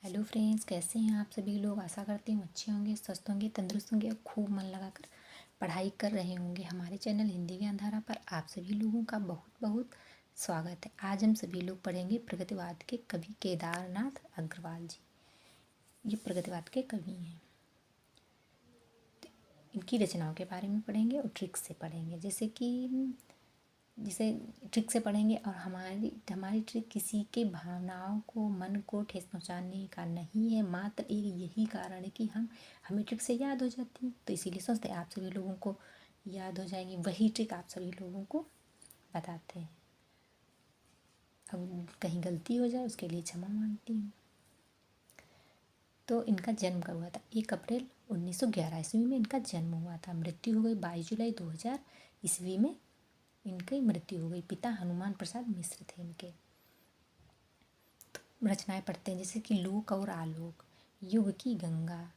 Hello friends, कैसे हैं आप सभी लोग। आशा करती हूँ अच्छे होंगे, स्वस्थ होंगे, तंदुरुस्त होंगे और खूब मन लगाकर पढ़ाई कर रहे होंगे। हमारे चैनल हिंदी ज्ञानधारा पर आप सभी लोगों का बहुत बहुत स्वागत है। आज हम सभी लोग पढ़ेंगे प्रगतिवाद के कवि केदारनाथ अग्रवाल जी। ये प्रगतिवाद के कवि हैं। इनकी रचनाओं के बारे में पढ़ेंगे और ट्रिक्स से पढ़ेंगे। जिसे ट्रिक से पढ़ेंगे और हमारी ट्रिक किसी के भावनाओं को, मन को ठेस पहुंचाने का नहीं है। मात्र एक यही कारण है कि हमें ट्रिक से याद हो जाती है, तो इसीलिए सोचते हैं आप सभी लोगों को याद हो जाएंगी। वही ट्रिक आप सभी लोगों को बताते हैं। अब कहीं गलती हो जाए उसके लिए क्षमा मांगती हूँ। तो इनका जन्म कब हुआ था? 1 अप्रैल 1911 ईस्वी में इनका जन्म हुआ था। मृत्यु हो गई 22 जुलाई 2000 ईस्वी में इनकी मृत्यु हो गई। पिता हनुमान प्रसाद मिश्र थे इनके। तो रचनाएं पढ़ते हैं, जैसे कि लोक और आलोक, युग की गंगा,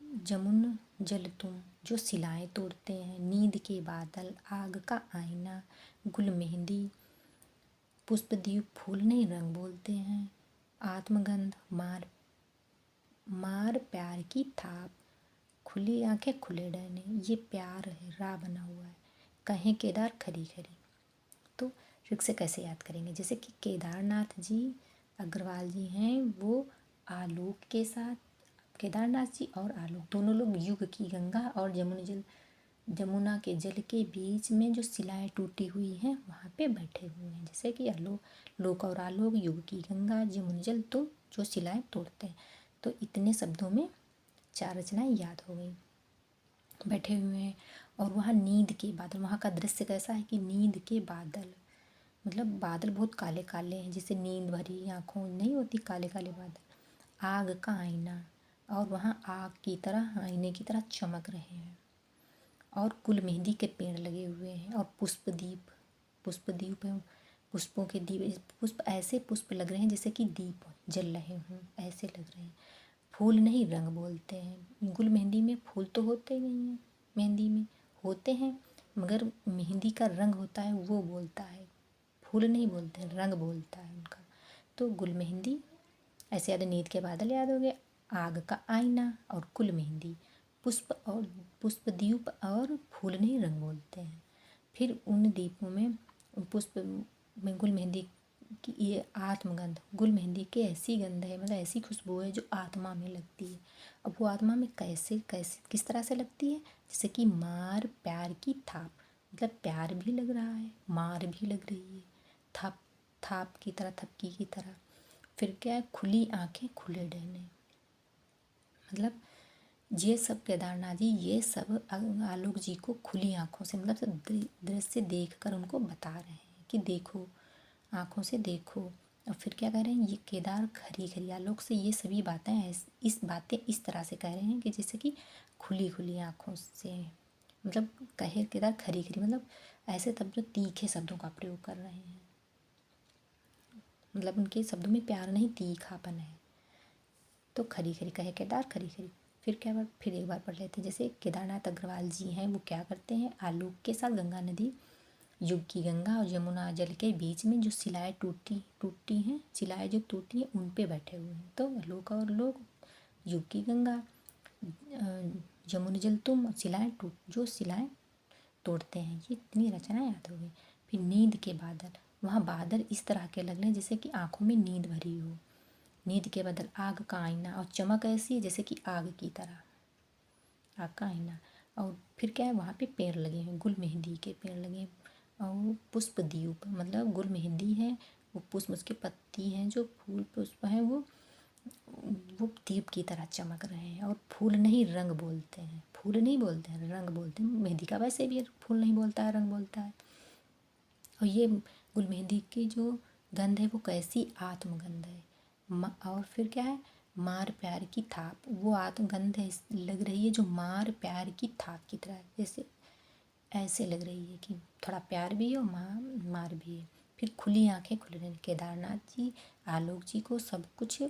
जमुन जल तुम जो सिलाएं तोड़ते हैं, नींद के बादल, आग का आईना, गुल मेहंदी, पुष्पदीप फूल नहीं रंग बोलते हैं, आत्मगंध, मार मार प्यार की थाप, खुली आंखें खुले डरने, ये प्यार है राह बना हुआ है, कहें केदार खरी खरी। तो ट्रिक से कैसे याद करेंगे? जैसे कि केदारनाथ जी अग्रवाल जी हैं, वो आलोक के साथ, केदारनाथ जी और आलोक दोनों लोग युग की गंगा और जमुना के जल के बीच में जो शिलाएं टूटी हुई हैं वहाँ पे बैठे हुए हैं। जैसे कि लोक और आलोक, युग की गंगा, जमुन जल तो जो शिलाएं तोड़ते हैं। तो इतने शब्दों में 4 रचनाएं याद हो गई। बैठे हुए हैं और वहाँ नींद के बादल, वहाँ का दृश्य कैसा है कि नींद के बादल, मतलब बादल बहुत काले काले हैं, जैसे नींद भरी आँखों नहीं होती, काले काले बादल। आग का आईना, और वहाँ आग की तरह, आईने की तरह चमक रहे हैं। और कुल मेहंदी के पेड़ लगे हुए हैं। और पुष्पदीप है, पुष्पों के दीप, पुष्प ऐसे पुष्प लग रहे हैं जैसे कि दीप जल रहे हों, ऐसे लग रहे हैं। फूल नहीं रंग बोलते हैं। गुल मेहंदी में फूल तो होते नहीं हैं, मेहंदी में होते हैं मगर मेहंदी का रंग होता है वो बोलता है, फूल नहीं बोलते हैं, रंग बोलता है उनका। तो गुल मेहंदी ऐसे याद, नींद के बादल याद हो गए, आग का आईना और कुल मेहंदी, पुष्पदीप और फूल नहीं रंग बोलते हैं। फिर उन दीपों में, पुष्प में गुल मेहंदी की ये आत्मगंध, गुल मेहंदी की ऐसी गंध है, मतलब ऐसी खुशबू है जो आत्मा में लगती है। अब वो आत्मा में कैसे कैसे किस तरह से लगती है? जैसे कि मार प्यार की थाप, मतलब प्यार भी लग रहा है, मार भी लग रही है, थाप थाप की तरह, थपकी की तरह। फिर क्या है? खुली आंखें खुले डरने, मतलब ये सब केदारनाथ जी, ये सब आलोक जी को खुली आंखों से, मतलब सब दृश्य देख कर उनको बता रहे हैं कि देखो, आंखों से देखो। और फिर क्या कह रहे हैं? ये केदार खरी खरी, आलोक से ये सभी बातें इस बातें इस तरह से कह रहे हैं कि जैसे कि खुली खुली आंखों से, मतलब कहे केदार खरी खरी, मतलब ऐसे तब जो तीखे शब्दों का प्रयोग कर रहे हैं, मतलब उनके शब्दों में प्यार नहीं, तीखापन है। तो खरी खरी कहे केदार खरी खरी। फिर क्या बात, फिर एक बार पढ़ लेते हैं। जैसे केदारनाथ अग्रवाल जी हैं, वो क्या करते हैं? आलोक के साथ गंगा नदी, युग की गंगा और यमुना जल के बीच में जो शिलाएं टूटी हैं, शिलाएं जो टूटी हैं उन पे बैठे हुए हैं। तो आलोक और लोक, युग की गंगा, यमुना जल तुम, जो शिलाएं तोड़ते हैं। ये इतनी रचना याद हो गई। फिर नींद के बादल, वहाँ बादल इस तरह के लग रहे हैं जैसे कि आंखों में नींद भरी हो। नींद के बदल आग का आईना, और चमक ऐसी जैसे कि आग की तरह, आग का आईना। और फिर क्या है? वहाँ पे पेड़ लगे हैं, गुल मेहंदी के पेड़ लगे हैं। और पुष्पदीप, मतलब गुल मेहंदी है, वो पुष्प, उसकी पत्ती हैं, जो फूल पुष्प हैं वो दीप की तरह चमक रहे हैं। और फूल नहीं रंग बोलते हैं, फूल नहीं बोलते हैं, रंग बोलते हैं। मेहंदी का वैसे भी फूल नहीं बोलता है, रंग बोलता है। और ये गुल मेहंदी की जो गंध है वो कैसी आत्मगंध है। और फिर क्या है? मार प्यार की थाप, वो आत्मगंध है, लग रही है जो मार प्यार की थाप की तरह है, जैसे ऐसे लग रही है कि थोड़ा प्यार भी है और मार भी है। फिर खुली आंखें खुल रही, केदारनाथ जी आलोक जी को सब कुछ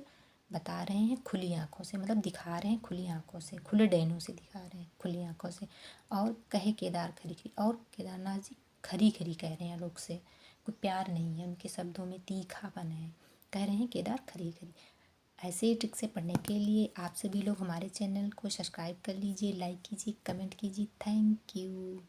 बता रहे हैं खुली आंखों से, मतलब दिखा रहे हैं खुली आंखों से, खुले डैनों से दिखा रहे हैं खुली आंखों से। और कहे केदार खरी खरी, और केदारनाथ जी खरी खरी कह रहे हैं आलोक से, कोई प्यार नहीं है उनके शब्दों में, तीखापन है। कह रहे हैं केदार खरी खरी। ऐसे ही ट्रिक से पढ़ने के लिए आप सभी लोग हमारे चैनल को सब्सक्राइब कर लीजिए, लाइक कीजिए, कमेंट कीजिए। Thank you.